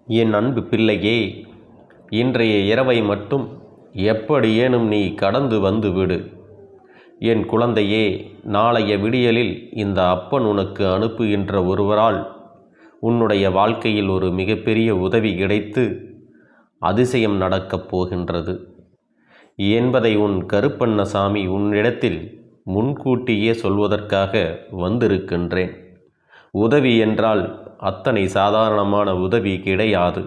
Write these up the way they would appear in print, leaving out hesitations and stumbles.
என் அன்பு பிள்ளையே, இன்றைய இரவை மட்டும் எப்படியேனும் நீ கடந்து வந்து விடு. என் குழந்தையே, நாளைய விடியலில் இந்த அப்பன் உனக்கு அனுப்புகின்ற ஒருவரால் உன்னுடைய வாழ்க்கையில் ஒரு மிகப்பெரிய உதவி கிடைத்து அதிசயம் நடக்கப் போகின்றது என்பதை உன் கருப்பண்ணசாமி உன்னிடத்தில் முன்கூட்டியே சொல்வதற்காக வந்திருக்கின்றேன். உதவி என்றால் அத்தனை சாதாரணமான உதவி கிடையாது.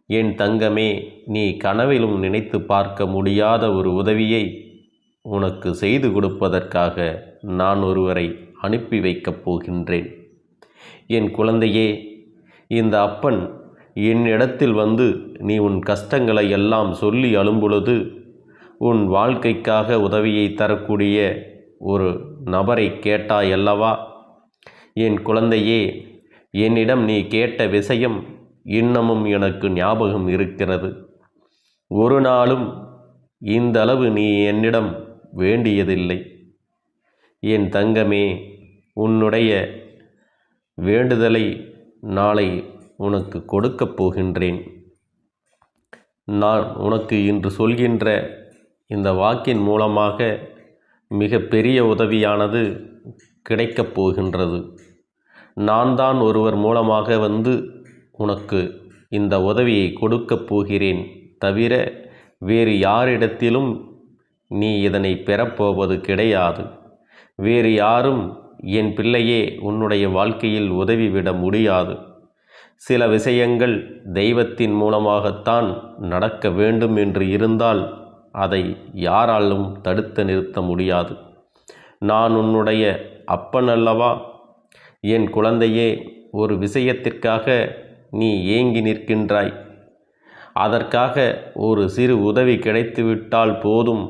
என் தங்கமே, நீ கனவிலும் நினைத்து பார்க்க முடியாத ஒரு உதவியை உனக்கு செய்து கொடுப்பதற்காக நான் ஒருவரை அனுப்பி வைக்கப் போகின்றேன். என் குழந்தையே, இந்த அப்பன் என்னிடத்தில் வந்து நீ உன் கஷ்டங்களை எல்லாம் சொல்லி அழும்பொழுது உன் வாழ்க்கைக்காக உதவியை தரக்கூடிய ஒரு நபரை கேட்டாயல்லவா? என் குழந்தையே, என்னிடம் நீ கேட்ட விஷயம் இன்னமும் எனக்கு ஞாபகம் இருக்கிறது. ஒரு நாளும் இந்த அளவு நீ என்னிடம் வேண்டியதில்லை. என் தங்கமே, உன்னுடைய வேண்டுதலை நாளை உனக்கு கொடுக்கப் போகின்றேன். நான் உனக்கு இன்று சொல்கின்ற இந்த வாக்கின் மூலமாக மிக பெரிய உதவியானது கிடைக்கப் போகின்றது. நான் தான் ஒருவர் மூலமாக வந்து உனக்கு இந்த உதவியை கொடுக்கப் போகிறேன் தவிர வேறு யாரிடத்திலும் நீ இதனை பெறப்போவது கிடையாது. வேறு யாரும் என் பிள்ளையே உன்னுடைய வாழ்க்கையில் உதவிவிட முடியாது. சில விஷயங்கள் தெய்வத்தின் மூலமாகத்தான் நடக்க வேண்டும் என்று இருந்தால் அதை யாராலும் தடுத்து நிறுத்த முடியாது. நான் உன்னுடைய அப்பன் அல்லவா? என் குழந்தையே, ஒரு விஷயத்திற்காக நீ ஏங்கி நிற்கின்றாய். அதற்காக ஒரு சிறு உதவி கிடைத்துவிட்டால் போதும்,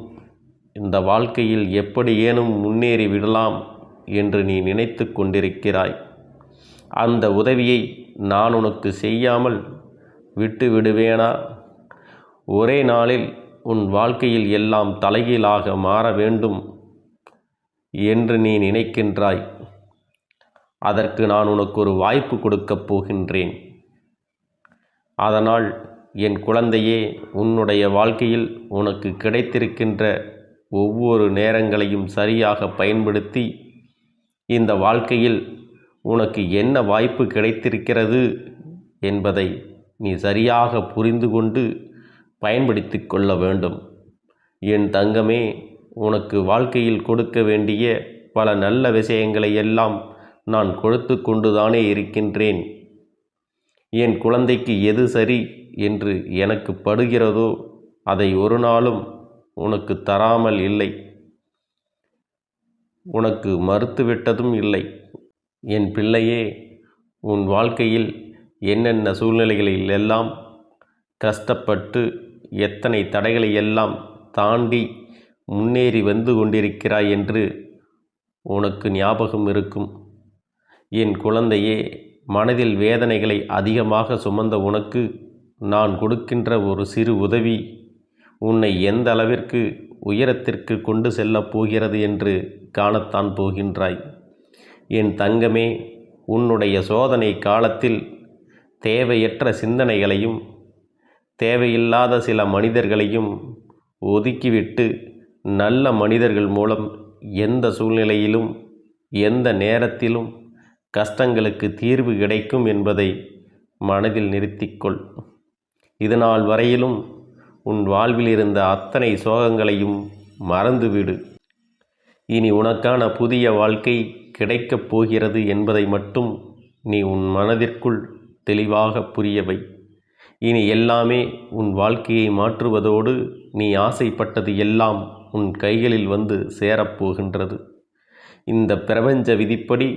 இந்த வாழ்க்கையில் எப்படியேனும் முன்னேறி விடலாம் என்று நீ நினைத்து கொண்டிருக்கிறாய். அந்த உதவியை நான் உனக்கு செய்யாமல் விட்டு விடுவேனா? ஒரே நாளில் உன் வாழ்க்கையில் எல்லாம் தலைகீழாக மாற வேண்டும் என்று நீ நினைக்கின்றாய். அதற்கு நான் உனக்கு ஒரு வாய்ப்பு கொடுக்கப் போகின்றேன். அதனால் என் குழந்தையே, உன்னுடைய வாழ்க்கையில் உனக்கு கிடைத்திருக்கின்ற ஒவ்வொரு நேரங்களையும் சரியாக பயன்படுத்தி இந்த வாழ்க்கையில் உனக்கு என்ன வாய்ப்பு கிடைத்திருக்கிறது என்பதை நீ சரியாக புரிந்து கொண்டு பயன்படுத்தி கொள்ள வேண்டும். என் தங்கமே, உனக்கு வாழ்க்கையில் கொடுக்க வேண்டிய பல நல்ல விஷயங்களை எல்லாம் நான் கொடுத்து கொண்டுதானே இருக்கின்றேன். என் குழந்தைக்கு எது சரி என்று எனக்கு படுகிறதோ அதை ஒரு நாளும் உனக்கு தராமல் இல்லை, உனக்கு மறுத்துவிட்டதும் இல்லை. என் பிள்ளையே, உன் வாழ்க்கையில் என்னென்ன சூழ்நிலைகளில் எல்லாம் கஷ்டப்பட்டு எத்தனை தடைகளை எல்லாம் தாண்டி முன்னேறி வந்து கொண்டிருக்கிறாய் என்று உனக்கு ஞாபகம் இருக்கும். என் குழந்தையே, மனதில் வேதனைகளை அதிகமாக சுமந்த உனக்கு நான் கொடுக்கின்ற ஒரு சிறு உதவி உன்னை எந்த அளவிற்கு உயரத்திற்கு கொண்டு செல்லப் போகிறது என்று காணத்தான் போகின்றாய். என் தங்கமே, உன்னுடைய சோதனை காலத்தில் தேவையற்ற சிந்தனைகளையும் தேவையில்லாத சில மனிதர்களையும் ஒதுக்கிவிட்டு நல்ல மனிதர்கள் மூலம் எந்த சூழ்நிலையிலும் எந்த நேரத்திலும் கஷ்டங்களுக்கு தீர்வு கிடைக்கும் என்பதை மனதில் நிறுத்திக்கொள். இதுநாள் வரையிலும் உன் வாழ்வில் இருந்த அத்தனை சோகங்களையும் மறந்துவிடு. இனி உனக்கான புதிய வாழ்க்கை கிடைக்கப் போகிறது என்பதை மட்டும் நீ உன் மனதிற்குள் தெளிவாக புரியவை. இனி எல்லாமே உன் வாழ்க்கையை மாற்றுவதோடு நீ ஆசைப்பட்டது எல்லாம் உன் கைகளில் வந்து சேரப்போகின்றது. இந்த பிரபஞ்ச விதிப்படி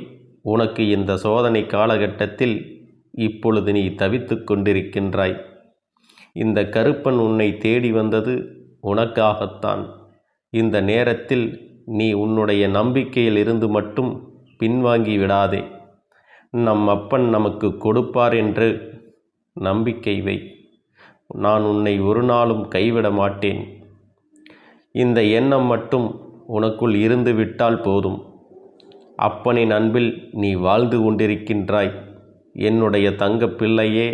உனக்கு இந்த சோதனை காலகட்டத்தில் இப்பொழுது நீ தவித்து கொண்டிருக்கின்றாய். இந்த கருப்பன் உன்னை தேடி வந்தது உனக்காகத்தான். இந்த நேரத்தில் நீ உன்னுடைய நம்பிக்கையில் இருந்து மட்டும் பின்வாங்கி விடாதே. நம் அப்பன் நமக்கு கொடுப்பார் என்று நம்பிக்கை வை. நான் உன்னை ஒரு நாளும் கைவிட மாட்டேன். இந்த எண்ணம் மட்டும் உனக்குள் இருந்து விட்டால் போதும். அப்பனின் அன்பில் நீ வாழ்ந்து கொண்டிருக்கின்றாய். என்னுடைய தங்க பிள்ளையே,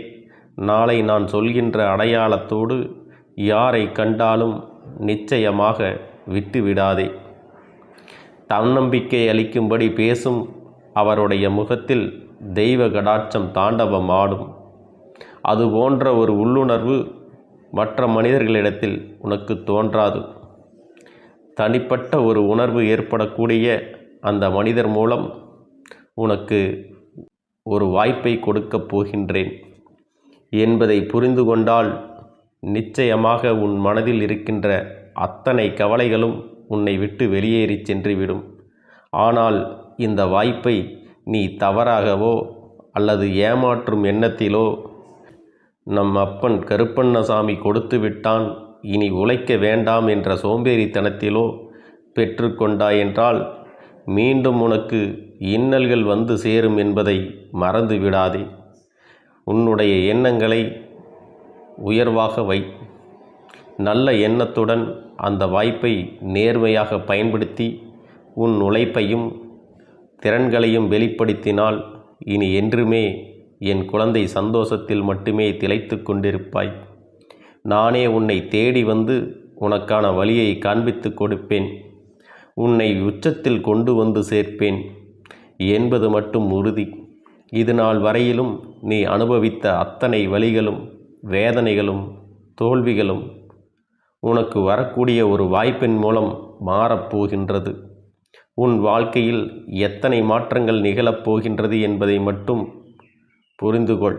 நாளை நான் சொல்கின்ற அடையாளத்தோடு யாரை கண்டாலும் நிச்சயமாக விட்டுவிடாதே. தன்னம்பிக்கை அளிக்கும்படி பேசும் அவருடைய முகத்தில் தெய்வ கடாட்சம் தாண்டவம் ஆடும். அதுபோன்ற ஒரு உள்ளுணர்வு மற்ற மனிதர்களிடத்தில் உனக்கு தோன்றாது. தனிப்பட்ட ஒரு உணர்வு ஏற்படக்கூடிய அந்த மனிதர் மூலம் உனக்கு ஒரு வாய்ப்பை கொடுக்கப் போகின்றேன் என்பதை புரிந்து கொண்டால் நிச்சயமாக உன் மனதில் இருக்கின்ற அத்தனை கவலைகளும் உன்னை விட்டு வெளியேறி சென்றுவிடும். ஆனால் இந்த வாய்ப்பை நீ தவறாகவோ அல்லது ஏமாற்றும் எண்ணத்திலோ நம் அப்பன் கருப்பண்ணசாமி கொடுத்து விட்டான், இனி உழைக்க வேண்டாம் என்ற சோம்பேறித்தனத்திலோ பெற்றுக்கொண்டாயென்றால் மீண்டும் உனக்கு இன்னல்கள் வந்து சேரும் என்பதை மறந்து விடாதே. உன்னுடைய எண்ணங்களை உயர்வாக வை. நல்ல எண்ணத்துடன் அந்த வாய்ப்பை நேர்மையாக பயன்படுத்தி உன் உழைப்பையும் திறன்களையும் வெளிப்படுத்தினால் இனி என்றுமே என் குழந்தை சந்தோஷத்தில் மட்டுமே திளைத்து கொண்டிருப்பாய். நானே உன்னை தேடி வந்து உனக்கான வழியை காண்பித்து கொடுப்பேன். உன்னை உச்சத்தில் கொண்டு வந்து சேர்ப்பேன் என்பது மட்டும் உறுதி. இது நாள் வரையிலும் நீ அனுபவித்த அத்தனை வலிகளும் வேதனைகளும் தோல்விகளும் உனக்கு வரக்கூடிய ஒரு வாய்ப்பின் மூலம் மாறப்போகின்றது. உன் வாழ்க்கையில் எத்தனை மாற்றங்கள் நிகழப்போகின்றது என்பதை மட்டும் புரிந்துகொள்.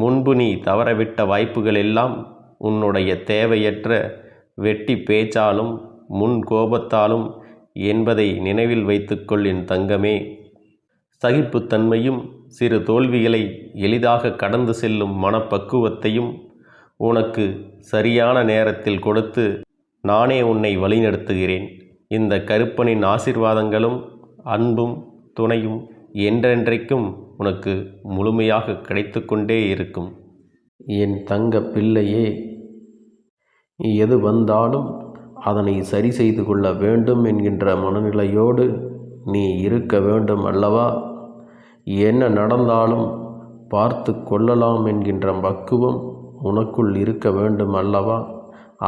முன்பு நீ தவறவிட்ட வாய்ப்புகள் எல்லாம் உன்னுடைய தேவையற்ற வெட்டி பேச்சாலும் முன் கோபத்தாலும் என்பதை நினைவில் வைத்துக்கொள் என் தங்கமே. சகிப்புத்தன்மையும் சிறு தோல்விகளை எளிதாக கடந்து செல்லும் மனப்பக்குவத்தையும் உனக்கு சரியான நேரத்தில் கொடுத்து நானே உன்னை வழிநடத்துகிறேன். இந்த கருப்பனின் ஆசீர்வாதங்களும் அன்பும் துணையும் என்றென்றைக்கும் உனக்கு முழுமையாக கிடைத்து கொண்டே இருக்கும். என் தங்க பிள்ளையே, எது வந்தாலும் அதனை சரி செய்து கொள்ள வேண்டும் என்கின்ற மனநிலையோடு நீ இருக்க வேண்டும் அல்லவா? என்ன நடந்தாலும் பார்த்து கொள்ளலாம் என்கின்ற பக்குவம் உனக்குள் இருக்க வேண்டும் அல்லவா?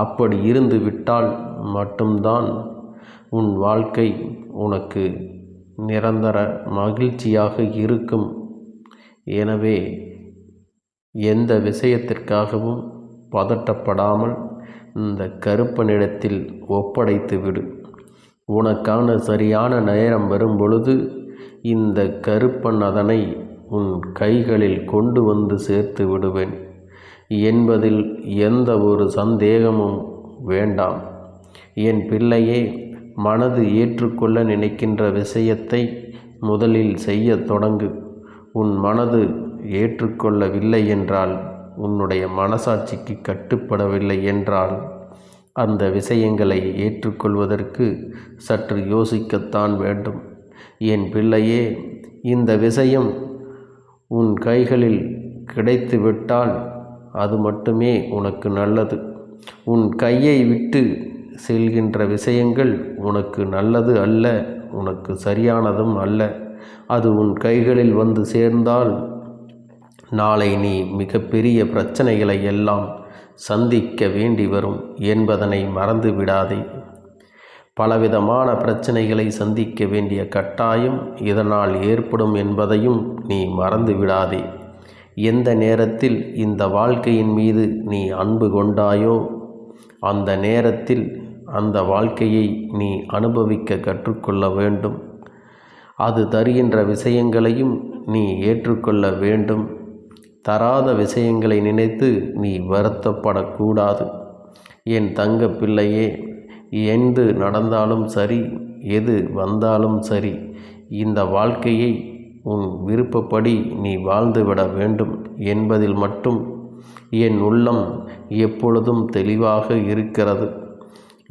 அப்படி இருந்து விட்டால் மட்டும்தான் உன் வாழ்க்கை உனக்கு நிரந்தர மகிழ்ச்சியாக இருக்கும். எனவே எந்த விஷயத்திற்காகவும் பதட்டப்படாமல் இந்த கருப்பனிடத்தில் ஒப்படைத்து விடு. உனக்கான சரியான நேரம் வரும் பொழுது இந்த கருப்பன் அதனை உன் கைகளில் கொண்டு வந்து சேர்த்து விடுவேன் என்பதில் எந்த ஒரு சந்தேகமும் வேண்டாம். என் பிள்ளையே, மனது ஏற்றுக்கொள்ள நினைக்கின்ற விஷயத்தை முதலில் செய்ய தொடங்கு. உன் மனது ஏற்றுக்கொள்ளவில்லை என்றால், உன்னுடைய மனசாட்சிக்கு கட்டுப்படவில்லை என்றால், அந்த விஷயங்களை ஏற்றுக்கொள்வதற்கு சற்று யோசிக்கத்தான் வேண்டும். என் பிள்ளையே, இந்த விஷயம் உன் கைகளில் கிடைத்துவிட்டால் அது மட்டுமே உனக்கு நல்லது. உன் கையை விட்டு செல்கின்ற விஷயங்கள் உனக்கு நல்லது அல்ல, உனக்கு சரியானதும் அல்ல. அது உன் கைகளில் வந்து சேர்ந்தால் நாளை நீ மிகப்பெரிய பிரச்சனைகளை எல்லாம் சந்திக்க வேண்டி வரும் என்பதனை மறந்து விடாதே. பலவிதமான பிரச்சனைகளை சந்திக்க வேண்டிய கட்டாயம் இதனால் ஏற்படும் என்பதையும் நீ மறந்து விடாதே. எந்த நேரத்தில் இந்த வாழ்க்கையின் மீது நீ அன்பு கொண்டாயோ அந்த நேரத்தில் அந்த வாழ்க்கையை நீ அனுபவிக்க கற்றுக்கொள்ள வேண்டும். அது தருகின்ற விஷயங்களையும் நீ ஏற்றுக்கொள்ள வேண்டும். தராத விஷயங்களை நினைத்து நீ வருத்தப்படக்கூடாது. என் தங்க பிள்ளையே, எது நடந்தாலும் சரி, எது வந்தாலும் சரி, இந்த வாழ்க்கையை உன் விருப்பப்படி நீ வாழ்ந்துவிட வேண்டும் என்பதில் மட்டும் என் உள்ளம் எப்பொழுதும் தெளிவாக இருக்கிறது.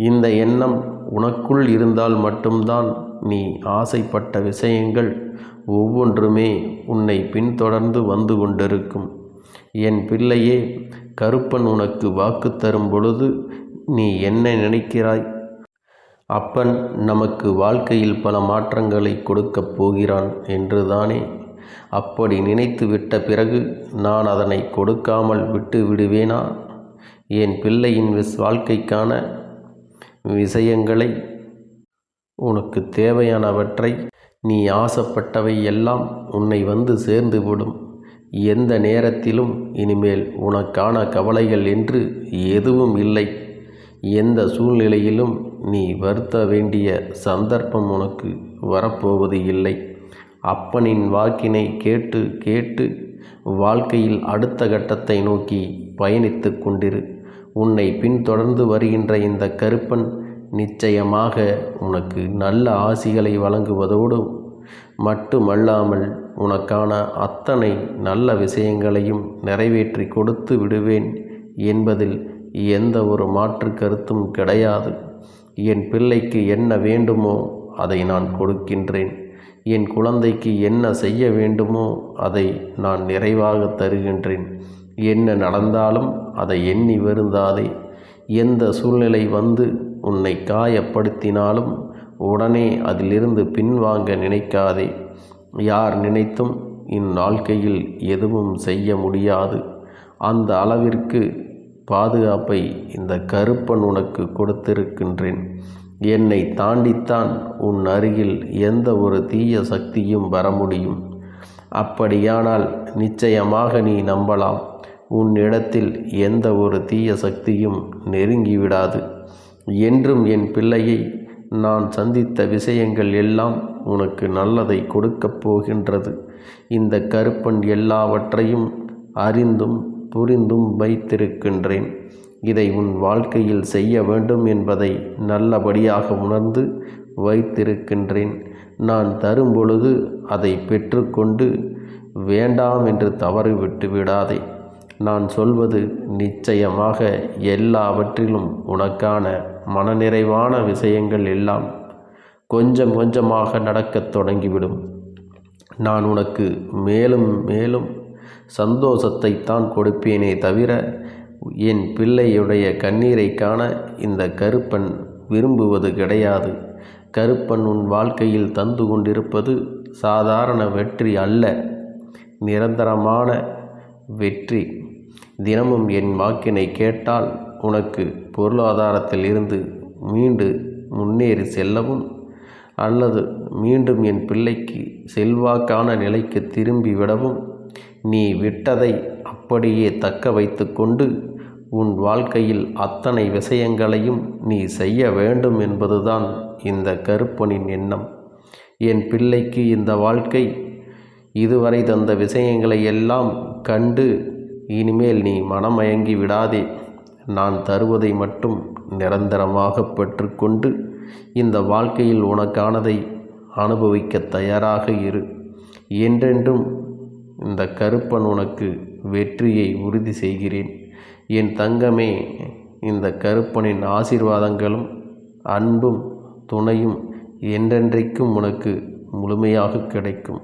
இந்த எண்ணம் உனக்குள் இருந்தால் மட்டும்தான் நீ ஆசைப்பட்ட விஷயங்கள் ஒவ்வொன்றுமே உன்னை பின்தொடர்ந்து வந்து கொண்டிருக்கும். என் பிள்ளையே, கருப்பன் உனக்கு வாக்கு தரும் பொழுது நீ என்ன நினைக்கிறாய்? அப்பன் நமக்கு வாழ்க்கையில் பல மாற்றங்களை கொடுக்கப் போகிறான் என்றுதானே? அப்படி நினைத்து விட்ட பிறகு நான் அதனை கொடுக்காமல் விட்டு விடுவேனா? என் பிள்ளையின் வாழ்க்கைக்கான விஷயங்களை, உனக்கு தேவையானவற்றை, நீ ஆசைப்பட்டவை எல்லாம் உன்னை வந்து சேர்ந்துவிடும். எந்த நேரத்திலும் இனிமேல் உனக்கான கவலைகள் என்று எதுவும் இல்லை. எந்த சூழ்நிலையிலும் நீ வருத்த வேண்டிய சந்தர்ப்பம் உனக்கு வரப்போவது இல்லை. அப்பனின் வாக்கினை கேட்டு கேட்டு வாழ்க்கையில் அடுத்த கட்டத்தை நோக்கி பயணித்து கொண்டிரு. உன்னை பின்தொடர்ந்து வருகின்ற இந்த கருப்பன் நிச்சயமாக உனக்கு நல்ல ஆசிகளை வழங்குவதோடு மட்டுமல்லாமல் உனக்கான அத்தனை நல்ல விஷயங்களையும் நிறைவேற்றி கொடுத்து விடுவேன் என்பதில் எந்த ஒரு மாற்று கருத்தும் கிடையாது. என் பிள்ளைக்கு என்ன வேண்டுமோ அதை நான் கொடுக்கின்றேன். என் குழந்தைக்கு என்ன செய்ய வேண்டுமோ அதை நான் நிறைவாக தருகின்றேன். என்ன நடந்தாலும் அதை எண்ணி வருந்தாதே. எந்த சூழ்நிலை வந்து உன்னை காயப்படுத்தினாலும் உடனே அதிலிருந்து பின்வாங்க நினைக்காதே. யார் நினைத்தும் இந்நாள்கையில் எதுவும் செய்ய முடியாது. அந்த அளவிற்கு பாதுகாப்பை இந்த கருப்பன் உனக்கு கொடுத்திருக்கின்றேன். என்னை தாண்டித்தான் உன் அருகில் எந்த ஒரு தீய சக்தியும் வர முடியும். அப்படியானால் நிச்சயமாக நீ நம்பலாம், உன்னிடத்தில் எந்த ஒரு தீய சக்தியும் நெருங்கிவிடாது. என்றும் என் பிள்ளையை நான் சந்தித்த விஷயங்கள் எல்லாம் உனக்கு நல்லதை கொடுக்கப் போகின்றது. இந்த கருப்பன் எல்லாவற்றையும் அறிந்தும் புரிந்தும் வைத்திருக்கின்றேன். இதை உன் வாழ்க்கையில் செய்ய வேண்டும் என்பதை நல்லபடியாக உணர்ந்து வைத்திருக்கின்றேன். நான் தரும் பொழுது அதை பெற்றுக்கொண்டு வேண்டாம் என்று தவறு விட்டு விடாதே. நான் சொல்வது நிச்சயமாக எல்லாவற்றிலும் உனக்கான மனநிறைவான விஷயங்கள் எல்லாம் கொஞ்சம் கொஞ்சமாக நடக்கத் தொடங்கிவிடும். நான் உனக்கு மேலும் மேலும் சந்தோஷத்தைத்தான் கொடுப்பேனே தவிர என் பிள்ளையுடைய கண்ணீரை காண இந்த கருப்பன் விரும்புவது கிடையாது. கருப்பன் உன் வாழ்க்கையில் தந்து கொண்டிருப்பது சாதாரண வெற்றி அல்ல, நிரந்தரமான வெற்றி. தினமும் என் வாக்கினை கேட்டால் உனக்கு பொருளாதாரத்தில் இருந்து மீண்டு முன்னேறி செல்லவும் அல்லது மீண்டும் என் பிள்ளைக்கு செல்வாக்கான நிலைக்கு திரும்பி விடவும் நீ விட்டதை அப்படியே தக்க வைத்து கொண்டு உன் வாழ்க்கையில் அத்தனை விஷயங்களையும் நீ செய்ய வேண்டும் என்பதுதான் இந்த கருப்பனின் எண்ணம். என் பிள்ளைக்கு இந்த வாழ்க்கை இதுவரை தந்த விஷயங்களை எல்லாம் கண்டு இனிமேல் நீ மனமயங்கி விடாதே. நான் தருவதை மட்டும் நிரந்தரமாக பெற்றுக்கொண்டு இந்த வாழ்க்கையில் உனக்கானதை அனுபவிக்க தயாராக இரு. என்றென்றும் இந்த கருப்பன் உனக்கு வெற்றியை உறுதி செய்கிறேன். என் தங்கமே, இந்த கருப்பனின் ஆசீர்வாதங்களும் அன்பும் துணையும் என்றென்றைக்கும் உனக்கு முழுமையாக கிடைக்கும்.